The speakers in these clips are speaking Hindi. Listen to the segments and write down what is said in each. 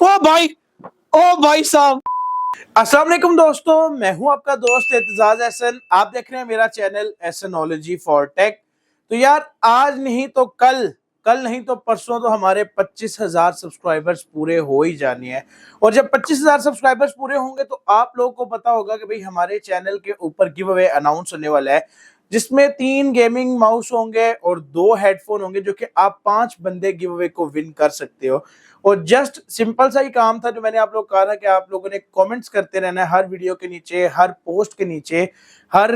ओ भाई, ओ भाई साहब। अस्सलाम वालेकुम दोस्तों, मैं हूं आपका दोस्त एतजाज एहसन। आप देख रहे हैं मेरा चैनल एहसनोलॉजी फॉर टेक। तो यार आज नहीं तो कल, कल नहीं तो परसों तो हमारे 25,000 सब्सक्राइबर्स पूरे हो ही जाने हैं। और जब 25,000 सब्सक्राइबर्स पूरे होंगे तो आप लोगों को पता होगा कि भाई हमारे चैनल के ऊपर गिव अवे अनाउंस होने वाला है, जिसमें 3 गेमिंग माउस होंगे और 2 हेडफोन होंगे, जो कि आप 5 बंदे गिव अवे को विन कर सकते हो। और जस्ट सिंपल सा ही काम था जो मैंने आप लोग कहा था कि आप लोगों ने कमेंट्स करते रहना है हर वीडियो के नीचे, हर पोस्ट के नीचे, हर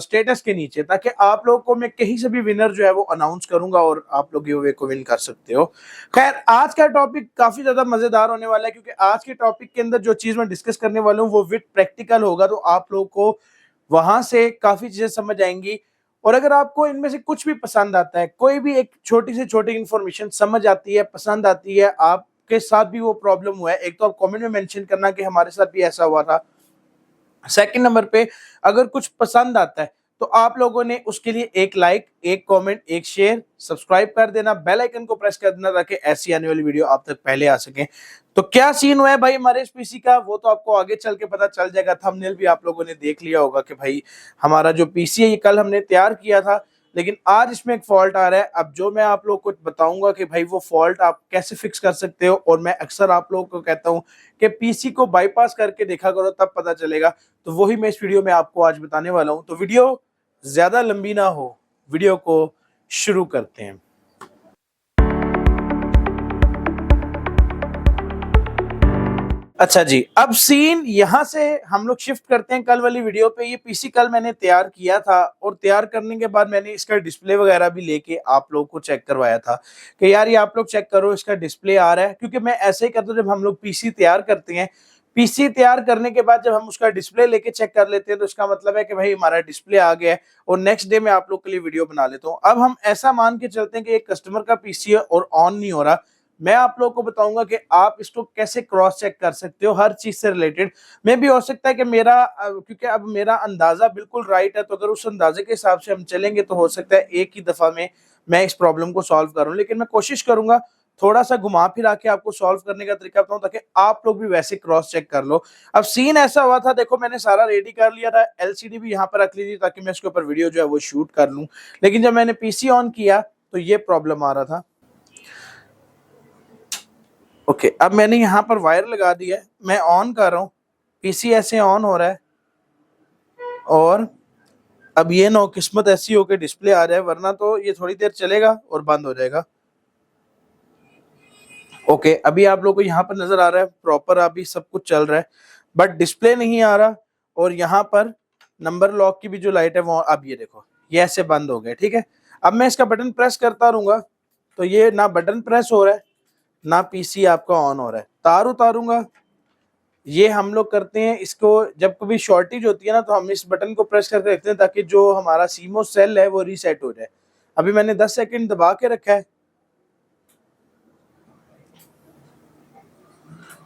स्टेटस के नीचे, ताकि आप लोगों को मैं कहीं से भी विनर जो है वो अनाउंस करूंगा और आप लोग गिव अवे को विन कर सकते हो। खैर, आज का टॉपिक काफी ज्यादा मजेदार होने वाला है, क्योंकि आज के टॉपिक के अंदर जो चीज मैं डिस्कस करने वाला हूँ वो विद प्रैक्टिकल होगा, तो आप लोगों को वहां से काफी चीजें समझ आएंगी। और अगर आपको इनमें से कुछ भी पसंद आता है, कोई भी एक छोटी से छोटी इंफॉर्मेशन समझ आती है, पसंद आती है, आपके साथ भी वो प्रॉब्लम हुआ है, एक तो आप कमेंट में मेंशन करना कि हमारे साथ भी ऐसा हुआ था। सेकंड नंबर पे, अगर कुछ पसंद आता है तो आप लोगों ने उसके लिए एक लाइक, एक कमेंट, एक शेयर, सब्सक्राइब कर देना, बेल आइकन को प्रेस कर देना, ताकि ऐसी आने वाली वीडियो आप तक पहले आ सके। तो क्या सीन हुआ है भाई हमारे इस पीसी का, वो तो आपको आगे चल के पता चल जाएगा। थंबनेल भी आप लोगों ने देख लिया होगा कि भाई हमारा जो पीसी है ये कल हमने तैयार किया था, लेकिन आज इसमें एक फॉल्ट आ रहा है। अब जो मैं आप लोग को बताऊंगा कि भाई वो फॉल्ट आप कैसे फिक्स कर सकते हो, और मैं अक्सर आप लोगों को कहता हूं कि पीसी को बाईपास करके देखा करो, तब पता चलेगा। तो वही मैं इस वीडियो में आपको आज बताने वाला हूं। तो वीडियो ज्यादा लंबी ना हो, वीडियो को शुरू करते हैं। अच्छा जी, अब सीन यहां से हम लोग शिफ्ट करते हैं कल वाली वीडियो पे। ये पीसी कल मैंने तैयार किया था, और तैयार करने के बाद मैंने इसका डिस्प्ले वगैरह भी लेके आप लोगों को चेक करवाया था कि यार ये आप लोग चेक करो, इसका डिस्प्ले आ रहा है। क्योंकि मैं ऐसे ही करता हूं, जब हम लोग पीसी तैयार करते हैं, पीसी तैयार करने के बाद जब हम उसका डिस्प्ले लेके चेक कर लेते हैं, तो इसका मतलब है कि भाई हमारा डिस्प्ले आ गया है, और नेक्स्ट डे मैं आप लोग के लिए वीडियो बना लेता हूँ। अब हम ऐसा मान के चलते हैं कि एक कस्टमर का पीसी है और ऑन नहीं हो रहा। मैं आप लोगों को बताऊंगा कि आप इसको कैसे क्रॉस चेक कर सकते हो हर चीज से रिलेटेड। मे भी हो सकता है कि मेरा क्योंकि अब मेरा अंदाजा बिल्कुल राइट है, तो अगर उस अंदाजे के हिसाब से हम चलेंगे तो हो सकता है एक ही दफा में मैं इस प्रॉब्लम को सॉल्व करूं। लेकिन मैं कोशिश करूंगा थोड़ा सा घुमा फिरा के आपको सॉल्व करने का तरीका बताऊं, ताकि आप लोग भी वैसे क्रॉस चेक कर लो। अब सीन ऐसा हुआ था, देखो मैंने सारा रेडी कर लिया था, एलसीडी भी यहाँ पर रख ली थी ताकि मैं इसके ऊपर वीडियो जो है वो शूट कर लूं। लेकिन जब मैंने पीसी ऑन किया तो ये प्रॉब्लम आ रहा था। ओके, अब मैंने यहाँ पर वायर लगा दिया है, मैं ऑन कर रहा हूँ, पीसी ऐसे ऑन हो रहा है, और अब ये नो किस्मत ऐसी हो के डिस्प्ले आ रहा है, वरना तो ये थोड़ी देर चलेगा और बंद हो जाएगा। ओके, अभी आप लोगों को यहाँ पर नजर आ रहा है प्रॉपर, अभी सब कुछ चल रहा है, बट डिस्प्ले नहीं आ रहा। और यहाँ पर नंबर लॉक की भी जो लाइट है वो, अब ये देखो ये ऐसे बंद हो गए। ठीक है, अब मैं इसका बटन प्रेस करता रहूंगा तो ये ना बटन प्रेस हो रहा है, ना पीसी आपका ऑन हो रहा है। तार उतारूंगा, ये हम लोग करते हैं इसको जब कभी शॉर्टेज होती है ना, तो हम इस बटन को प्रेस करके रखते हैं ताकि जो हमारा सीमोस सेल है वो रीसेट हो जाए। अभी मैंने 10 सेकंड दबा के रखा है,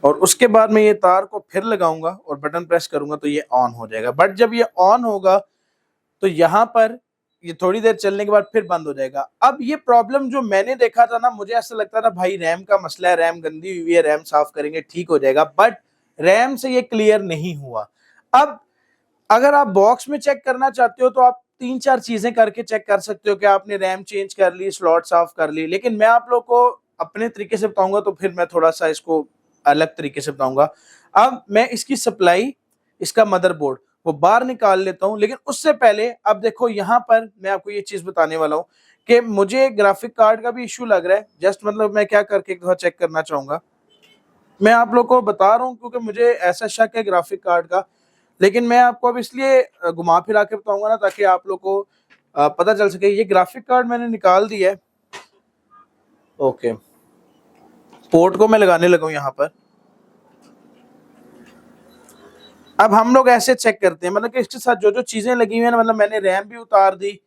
और उसके बाद मैं ये तार को फिर लगाऊंगा और बटन प्रेस करूंगा तो ये ऑन हो जाएगा। बट जब ये ऑन होगा तो यहाँ पर ये थोड़ी देर चलने के बाद फिर बंद हो जाएगा। अब ये प्रॉब्लम जो मैंने देखा था ना, मुझे ऐसा लगता था भाई रैम का मसला है, रैम गंदी हुई है, रैम साफ करेंगे ठीक हो जाएगा, बट रैम से ये क्लियर नहीं हुआ। अब अगर आप बॉक्स में चेक करना चाहते हो तो आप 3-4 चीजें करके चेक कर सकते हो कि आपने रैम चेंज कर ली, स्लॉट साफ कर ली। लेकिन मैं आप लोग को अपने तरीके से बताऊंगा, तो फिर मैं थोड़ा सा इसको अलग तरीके से बताऊंगा। अब मैं इसकी सप्लाई, इसका मदरबोर्ड वो बाहर निकाल लेता हूं, लेकिन उससे पहले अब देखो यहाँ पर मैं आपको ये चीज बताने वाला हूँ कि मुझे ग्राफिक कार्ड का भी इश्यू लग रहा है। जस्ट मतलब मैं क्या करके एक दफा चेक करना चाहूंगा, मैं आप लोग को बता रहा हूँ क्योंकि मुझे ऐसा शक है ग्राफिक कार्ड का। लेकिन मैं आपको अब इसलिए घुमा फिरा के बताऊंगा ना, ताकि आप लोग को पता चल सके। ये ग्राफिक कार्ड मैंने निकाल दिया है। ओके, पोर्ट को मैं लगाने लगा हूं यहाँ पर। अब हम लोग ऐसे चेक करते हैं, मतलब कि इसके साथ जो जो चीजें लगी हुई है ना, मतलब मैंने रैम भी उतार दी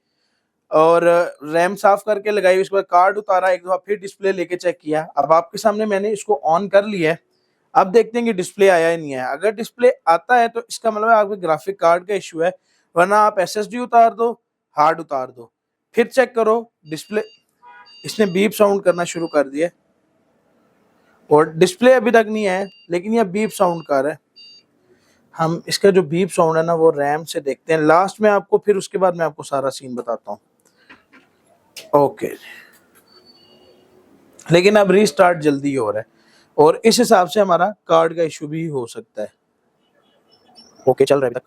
और रैम साफ करके लगाई, उसके बाद कार्ड उतारा एक दफा, फिर डिस्प्ले लेके चेक किया। अब आपके सामने मैंने इसको ऑन कर लिया है। अब देखते हैं कि डिस्प्ले आया ही नहीं है। अगर डिस्प्ले आता है तो इसका मतलब है आपके ग्राफिक कार्ड का इश्यू है, वरना आप एसएसडी उतार दो, हार्ड उतार दो, फिर चेक करो डिस्प्ले। इसने बीप साउंड करना शुरू कर दिया। और डिस्प्ले अभी तक नहीं है, लेकिन ये बीप साउंड कर रहा है। हम इसका जो बीप साउंड है ना वो रैम से देखते हैं लास्ट में आपको, फिर उसके बाद मैं आपको सारा सीन बताता हूँ। ओके, लेकिन अब रीस्टार्ट जल्दी हो रहा है और इस हिसाब से हमारा कार्ड का इशू भी हो सकता है। ओके चल रहा है अभी तक।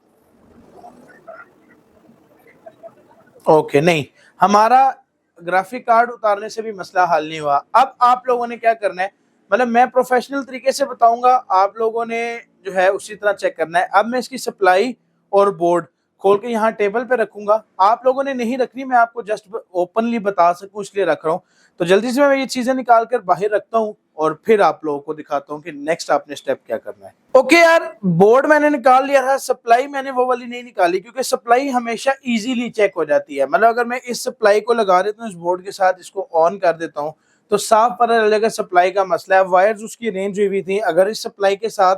ओके नहीं, हमारा ग्राफिक कार्ड उतारने से भी मसला हल नहीं हुआ। अब आप लोगों ने क्या करना है, मतलब मैं प्रोफेशनल तरीके से बताऊंगा, आप लोगों ने जो है उसी तरह चेक करना है। अब मैं इसकी सप्लाई और बोर्ड खोल के यहाँ टेबल पे रखूंगा, आप लोगों ने नहीं रखनी, मैं आपको जस्ट ओपनली बता सकूं इसलिए रख रहा हूँ। तो जल्दी से मैं ये चीजें निकाल कर बाहर रखता हूँ और फिर आप लोगों को दिखाता हूँ कि नेक्स्ट आपने स्टेप क्या करना है। ओके यार, बोर्ड मैंने निकाल लिया था, सप्लाई मैंने वो वाली नहीं निकाली क्योंकि सप्लाई हमेशा इजीली चेक हो जाती है। मतलब अगर मैं इस सप्लाई को लगा देता हूँ इस बोर्ड के साथ, इसको ऑन कर देता हूँ तो साफ पता चलेगा सप्लाई का मसला है। वायर्स उसकी रेंज हुई हुई थी, अगर इस सप्लाई के साथ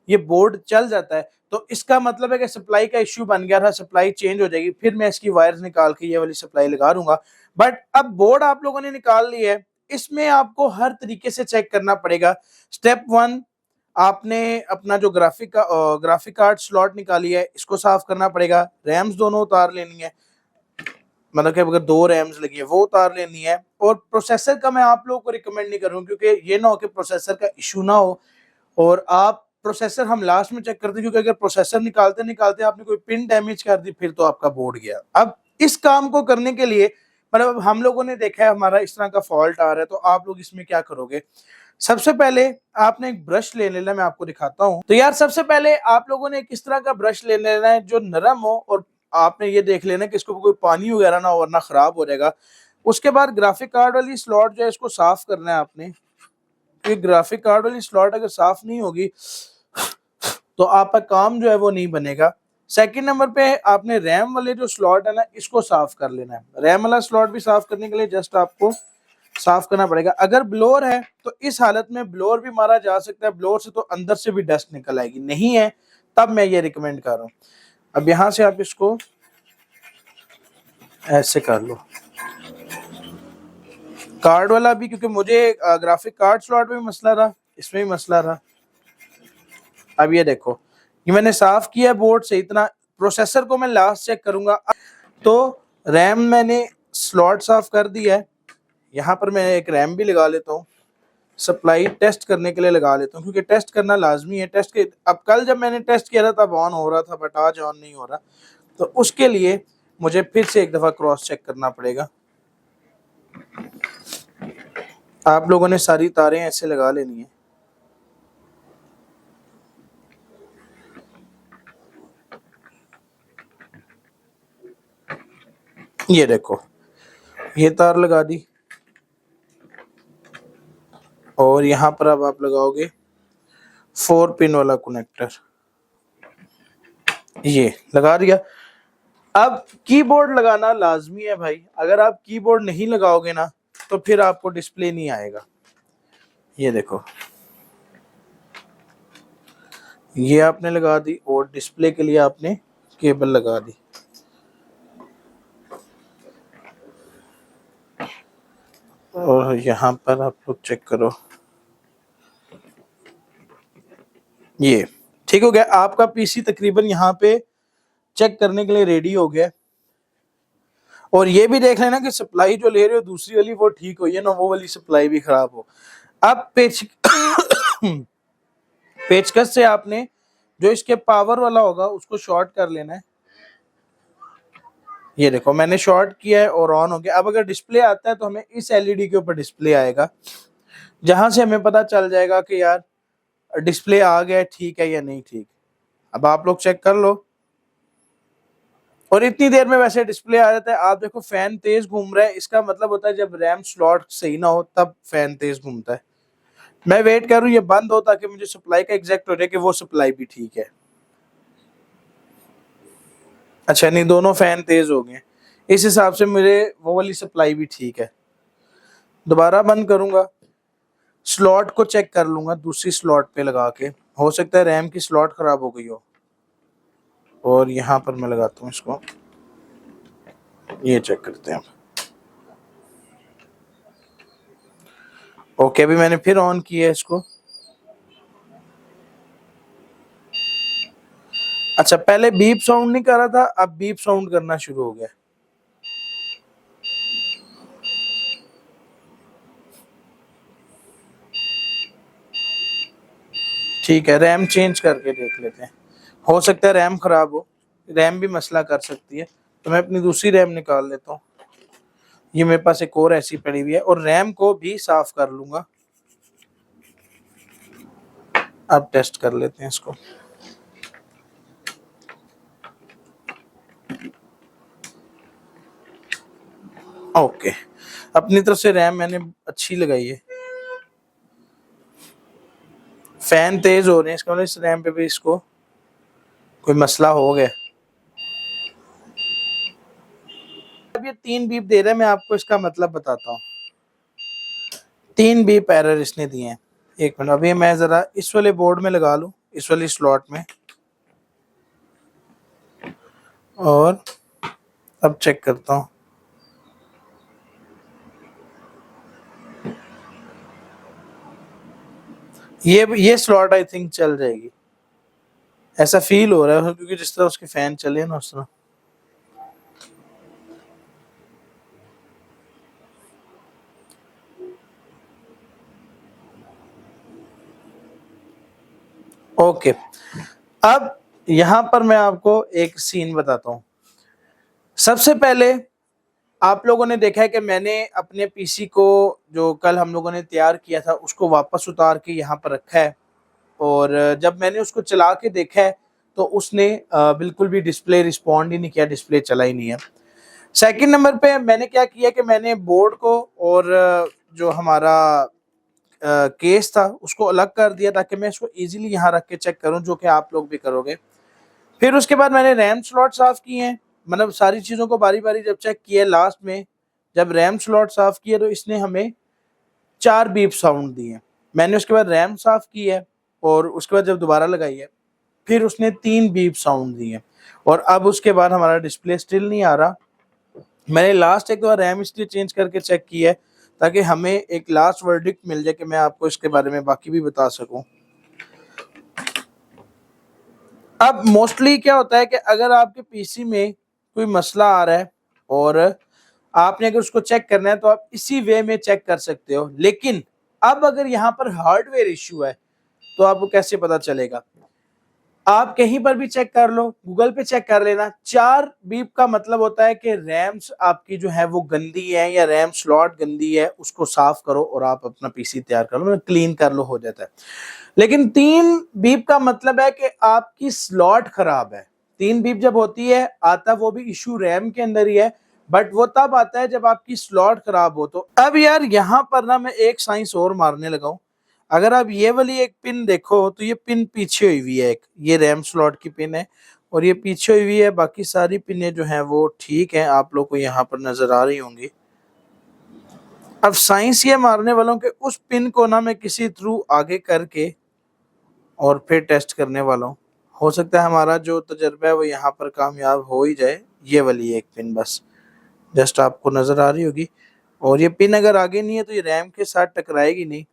ये बोर्ड चल जाता है तो इसका मतलब है कि सप्लाई का इश्यू बन गया था, सप्लाई चेंज हो जाएगी, फिर मैं इसकी वायर्स निकाल के ये वाली सप्लाई लगा दूंगा। बट अब बोर्ड आप लोगों ने निकाल ली है, इसमें आपको हर तरीके से चेक करना पड़ेगा। स्टेप 1, आपने अपना जो ग्राफिक कार्ड स्लॉट निकाली है इसको साफ करना पड़ेगा। रैम्स दोनों उतार लेनी है, मतलब कि अगर 2 रैम्स लगी है वो उतार लेनी है। और प्रोसेसर का मैं आप लोगों को रिकमेंड नहीं करूँ क्योंकि ये ना हो कि प्रोसेसर का इशू ना हो और आप प्रोसेसर हम लास्ट में चेक करते हैं, क्योंकि अगर प्रोसेसर निकालते निकालते आपने कोई पिन डैमेज कर दी फिर तो आपका बोर्ड गया। अब इस काम को करने के लिए मतलब हम लोगों ने देखा है हमारा इस तरह का फॉल्ट आ रहा है, तो आप लोग इसमें क्या करोगे, सबसे पहले आपने एक ब्रश ले लेना है, मैं आपको दिखाता हूँ। तो यार सबसे पहले आप लोगों ने किस तरह का ब्रश ले लेना है जो नरम हो, और आपने ये देख लेना कि इसको कोई पानी वगैरह ना हो वरना खराब हो जाएगा। उसके बाद ग्राफिक कार्ड वाली स्लॉट जो है इसको साफ करना है आपने। ये ग्राफिक कार्ड वाली स्लॉट अगर साफ नहीं होगी तो आपका काम जो है वो नहीं बनेगा। सेकंड नंबर पे आपने रैम वाले जो स्लॉट है ना इसको साफ कर लेना है। रैम वाला स्लॉट भी साफ करने के लिए जस्ट आपको साफ करना पड़ेगा। अगर ब्लोअर है तो इस हालत में ब्लोअर भी मारा जा सकता है, ब्लोअर से तो अंदर से भी डस्ट निकल आएगी, नहीं है तब मैं ये रिकमेंड कर रहा हूँ। अब यहाँ से आप इसको ऐसे कर लो। कार्ड वाला भी, क्योंकि मुझे ग्राफिक कार्ड स्लॉट में भी मसला रहा, इसमें भी मसला रहा। अब ये देखो, ये मैंने साफ किया बोर्ड से इतना। प्रोसेसर को मैं लास्ट चेक करूंगा। तो रैम मैंने स्लॉट साफ कर दिया है, यहाँ पर मैं एक रैम भी लगा लेता हूँ, सप्लाई टेस्ट करने के लिए लगा लेता हूँ क्योंकि टेस्ट करना लाजमी है। टेस्ट के अब कल जब मैंने टेस्ट किया था तब ऑन हो रहा था, बट आज ऑन नहीं हो रहा, तो उसके लिए मुझे फिर से एक दफा क्रॉस चेक करना पड़ेगा। आप लोगों ने सारी तारें ऐसे लगा लेनी है। ये देखो, ये तार लगा दी और यहाँ पर अब आप लगाओगे 4 पिन वाला कनेक्टर, ये लगा दिया। अब कीबोर्ड लगाना लाजमी है भाई, अगर आप कीबोर्ड नहीं लगाओगे ना तो फिर आपको डिस्प्ले नहीं आएगा। ये देखो, ये आपने लगा दी और डिस्प्ले के लिए आपने केबल लगा दी। और यहाँ पर आप लोग चेक करो, ये ठीक हो गया। आपका पीसी तकरीबन यहाँ पे चेक करने के लिए रेडी हो गया। और ये भी देख लेना कि सप्लाई जो ले रहे हो दूसरी वाली वो ठीक हो, ये ना वो वाली सप्लाई भी खराब हो। अब पेचकस से आपने जो इसके पावर वाला होगा उसको शॉर्ट कर लेना है। ये देखो मैंने शॉर्ट किया है और ऑन हो गया। अब अगर डिस्प्ले आता है तो हमें इस एलईडी के ऊपर डिस्प्ले आएगा, जहां से हमें पता चल जाएगा कि यार डिस्प्ले आ गया ठीक है या नहीं ठीक। अब आप लोग चेक कर लो, और इतनी देर में वैसे डिस्प्ले आ जाता है। आप देखो फैन तेज घूम रहा है, इसका मतलब होता है जब रैम स्लॉट सही ना हो तब फैन तेज घूमता है। मैं वेट कर रहा हूँ ये बंद हो ताकि मुझे सप्लाई का एग्जैक्ट हो जाए कि वो सप्लाई भी ठीक है। अच्छा नहीं, दोनों फैन तेज हो गए, इस हिसाब से मेरे वो वाली सप्लाई भी ठीक है। दोबारा बंद करूंगा, स्लॉट को चेक कर लूंगा दूसरी स्लॉट पे लगा के, हो सकता है रैम की स्लॉट खराब हो गई हो। और यहाँ पर मैं लगाता हूँ इसको, ये चेक करते हैं। ओके, अभी मैंने फिर ऑन किया है इसको। अच्छा, पहले बीप साउंड नहीं कर रहा था, अब बीप साउंड करना शुरू हो गया। ठीक है, रैम चेंज करके देख लेते हैं, हो सकता है रैम खराब हो, रैम भी मसला कर सकती है। तो मैं अपनी दूसरी रैम निकाल लेता हूँ, ये मेरे पास एक और ऐसी पड़ी हुई है, और रैम को भी साफ कर लूंगा। अब टेस्ट कर लेते हैं इसको। ओके, अपनी तरफ से रैम मैंने अच्छी लगाई है। फैन तेज हो रहे हैं, इसका मतलब इस रैम पे भी इसको कोई मसला हो गया। अब ये 3 बीप दे रहा है, मैं आपको इसका मतलब बताता हूँ। 3 बीप एरर इसने दिए हैं। एक मिनट, अभी मैं जरा इस वाले बोर्ड में लगा लूं, इस वाली स्लॉट में, और अब चेक करता हूँ। ये स्लॉट आई थिंक चल जाएगी, ऐसा फील हो रहा है, क्योंकि जिस तरह उसके फैन चले ना उस तरह। ओके, अब यहां पर मैं आपको एक सीन बताता हूं। सबसे पहले आप लोगों ने देखा है कि मैंने अपने पीसी को, जो कल हम लोगों ने तैयार किया था, उसको वापस उतार के यहाँ पर रखा है, और जब मैंने उसको चला के देखा है तो उसने बिल्कुल भी डिस्प्ले रिस्पॉन्ड ही नहीं किया, डिस्प्ले चला ही नहीं है। सेकंड नंबर पे मैंने क्या किया कि मैंने बोर्ड को और जो हमारा केस था उसको अलग कर दिया, ताकि मैं इसको इजीली यहाँ रख के चेक करूँ, जो कि आप लोग भी करोगे। फिर उसके बाद मैंने रैम स्लॉट साफ किए हैं, मतलब सारी चीज़ों को बारी बारी जब चेक किया, लास्ट में जब रैम स्लॉट साफ किया तो इसने हमें 4 बीप साउंड दिए। मैंने उसके बाद रैम साफ की है, और उसके बाद जब दोबारा लगाई है फिर उसने 3 बीप साउंड दिए, और अब उसके बाद हमारा डिस्प्ले स्टिल नहीं आ रहा। मैंने लास्ट एक बार रैम इसलिए चेंज करके चेक किया है ताकि हमें एक लास्ट वर्डिक्ट मिल जाए कि मैं आपको इसके बारे में बाकी भी बता सकूं। अब मोस्टली क्या होता है कि अगर आपके पीसी में कोई मसला आ रहा है और आपने अगर उसको चेक करना है तो आप इसी वे में चेक कर सकते हो, लेकिन अब अगर यहाँ पर हार्डवेयर इश्यू है तो आपको कैसे पता चलेगा? आप कहीं पर भी चेक कर लो, गूगल पे चेक कर लेना, 4 बीप का मतलब होता है कि रैम्स आपकी जो है वो गंदी है, या रैम स्लॉट गंदी है, उसको साफ करो और आप अपना पीसी तैयार कर लो, मतलब क्लीन कर लो, हो जाता है। लेकिन 3 बीप का मतलब है कि आपकी स्लॉट खराब है। 3 बीप जब होती है, आता वो भी इशू रैम के अंदर ही है, बट वो तब आता है जब आपकी स्लॉट खराब हो। तो अब यार यहाँ पर ना मैं एक साइंस और मारने लगा हूँ। अगर आप ये वाली एक पिन देखो तो ये पिन पीछे हुई हुई है, एक ये रैम स्लॉट की पिन है और ये पीछे हुई हुई है, बाकी सारी पिनें जो हैं वो ठीक हैं, आप लोग को यहाँ पर नजर आ रही होंगी। अब साइंस ये मारने वालों के उस पिन को ना मैं किसी थ्रू आगे करके और फिर टेस्ट करने वाला हूँ। हो सकता है हमारा जो तजर्बा है वो यहाँ पर कामयाब हो ही जाए। ये वाली एक पिन बस जस्ट आपको नजर आ रही होगी, और ये पिन अगर आगे नहीं है तो ये रैम के साथ टकराएगी नहीं।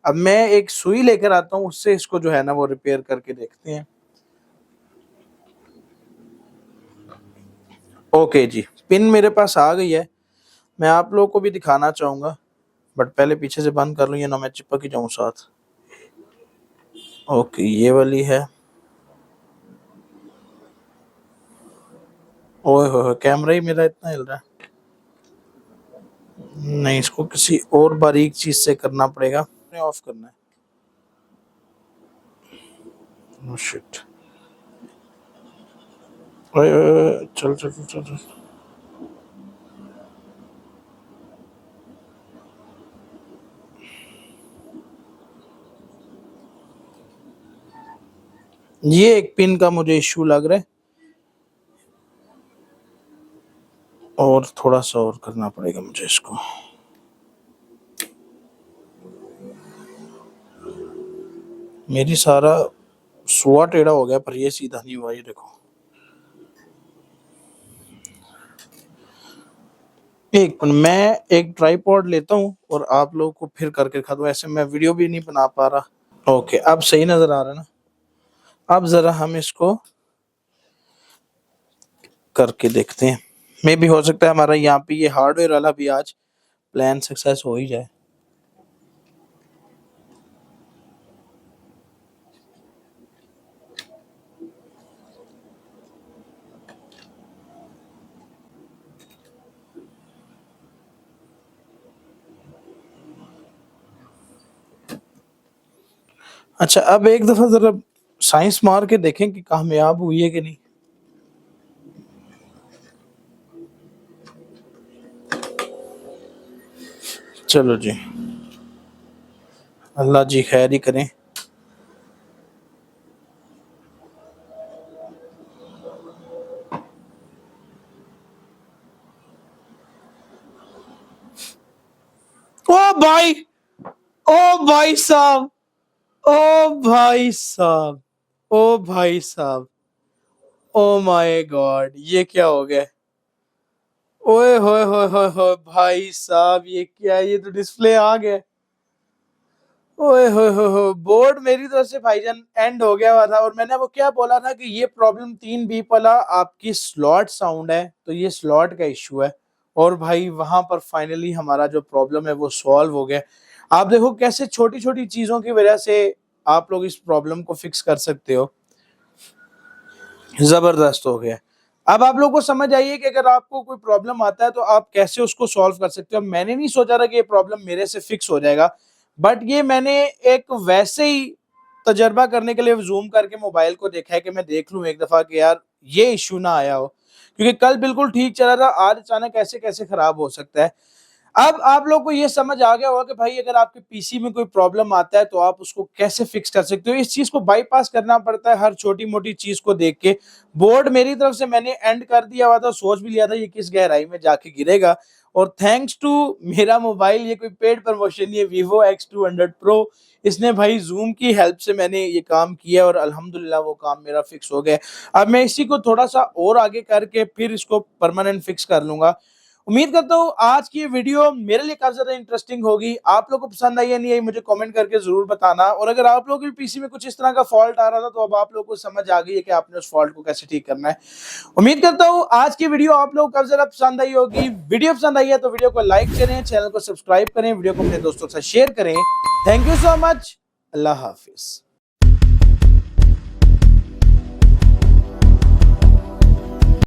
अब मैं एक सुई लेकर आता हूँ, उससे इसको जो है ना वो रिपेयर करके देखते हैं। ओके जी, पिन मेरे पास आ गई है, मैं आप लोगों को भी दिखाना चाहूंगा, बट पहले पीछे से बंद कर लूँ या ना मैं चिपक ही जाऊँ साथ। ओके, ये वाली है। ओए हो, कैमरा ही मेरा इतना हिल रहा है। नहीं, इसको किसी और बारीक चीज से करना पड़ेगा, ऑफ करना है। Oh shit. ओए ओए ओए, चल चल चल चल चल। ये एक पिन का मुझे इश्यू लग रहा है, और थोड़ा सा और करना पड़ेगा मुझे इसको। मेरी सारा सुआ टेढ़ा हो गया पर ये सीधा नहीं हुआ, ये देखो। एक मिनट, मैं एक ट्राइपॉड लेता हूँ और आप लोगों को फिर करके दिखा दूँ, ऐसे मैं वीडियो भी नहीं बना पा रहा। ओके, अब सही नजर आ रहा है ना? अब जरा हम इसको करके देखते हैं। मे भी हो सकता है हमारा यहाँ पे ये हार्डवेयर वाला भी आज प्लान सक्सेस हो ही जाए। अच्छा, अब एक दफा जरा साइंस मार के देखें कि कामयाब हुई है कि नहीं। चलो जी, अल्लाह जी खैर ही करें। ओ भाई, ओ भाई साहब, ओ भाई साहब, ओ भाई साहब, ओ माय गॉड, ये क्या हो गया। ओए होए होए होए होए भाई साहब, ये क्या है? ये तो डिस्प्ले आ गया। ओए होए होए होए, बोर्ड मेरी तरफ से भाईजान एंड हो गया हुआ था, और मैंने वो क्या बोला था कि ये प्रॉब्लम 3 बीप वाला आपकी स्लॉट साउंड है, तो ये स्लॉट का इशू है। और भाई वहां पर फाइनली हमारा जो प्रॉब्लम है वो सॉल्व हो गया। आप देखो कैसे छोटी छोटी चीजों की वजह से आप लोग इस प्रॉब्लम को फिक्स कर सकते हो। जबरदस्त हो गया। अब आप लोग को समझ आइए कि अगर आपको कोई प्रॉब्लम आता है तो आप कैसे उसको सॉल्व कर सकते हो। मैंने नहीं सोचा था कि ये प्रॉब्लम मेरे से फिक्स हो जाएगा, बट ये मैंने एक वैसे ही तजर्बा करने के लिए जूम करके मोबाइल को देखा है कि मैं देख लूं एक दफा कि यार ये इश्यू ना आया हो, क्योंकि कल बिल्कुल ठीक चला था, आज अचानक ऐसे कैसे खराब हो सकता है। अब आप लोग को ये समझ आ गया होगा कि भाई अगर आपके पीसी में कोई प्रॉब्लम आता है तो आप उसको कैसे फिक्स कर सकते हो। इस चीज को बाईपास करना पड़ता है हर छोटी मोटी चीज को देख के। बोर्ड मेरी तरफ से मैंने एंड कर दिया हुआ था, सोच भी लिया था ये किस गहराई में जाके गिरेगा, और थैंक्स टू मेरा मोबाइल, ये कोई पेड प्रमोशन नहीं है, Vivo X200 Pro, इसने भाई जूम की हेल्प से मैंने ये काम किया और अल्हम्दुलिल्लाह वो काम मेरा फिक्स हो गया। अब मैं इसी को थोड़ा सा और आगे करके फिर इसको परमानेंट फिक्स कर लूंगा। उम्मीद करता हूँ आज की ये वीडियो मेरे लिए काफी ज्यादा इंटरेस्टिंग होगी। आप लोगों को पसंद आई या नहीं आई मुझे कमेंट करके जरूर बताना, और अगर आप लोगों के पीसी में कुछ इस तरह का फॉल्ट आ रहा था तो अब आप लोगों को समझ आ गई है कि आपने उस फॉल्ट को कैसे ठीक करना है। उम्मीद करता हूँ आज की वीडियो आप लोगों को काफी ज्यादा पसंद आई होगी। वीडियो पसंद आई है तो वीडियो को लाइक करें, चैनल को सब्सक्राइब करें, वीडियो को अपने दोस्तों के साथ शेयर करें। Thank you so much. Allah Hafiz.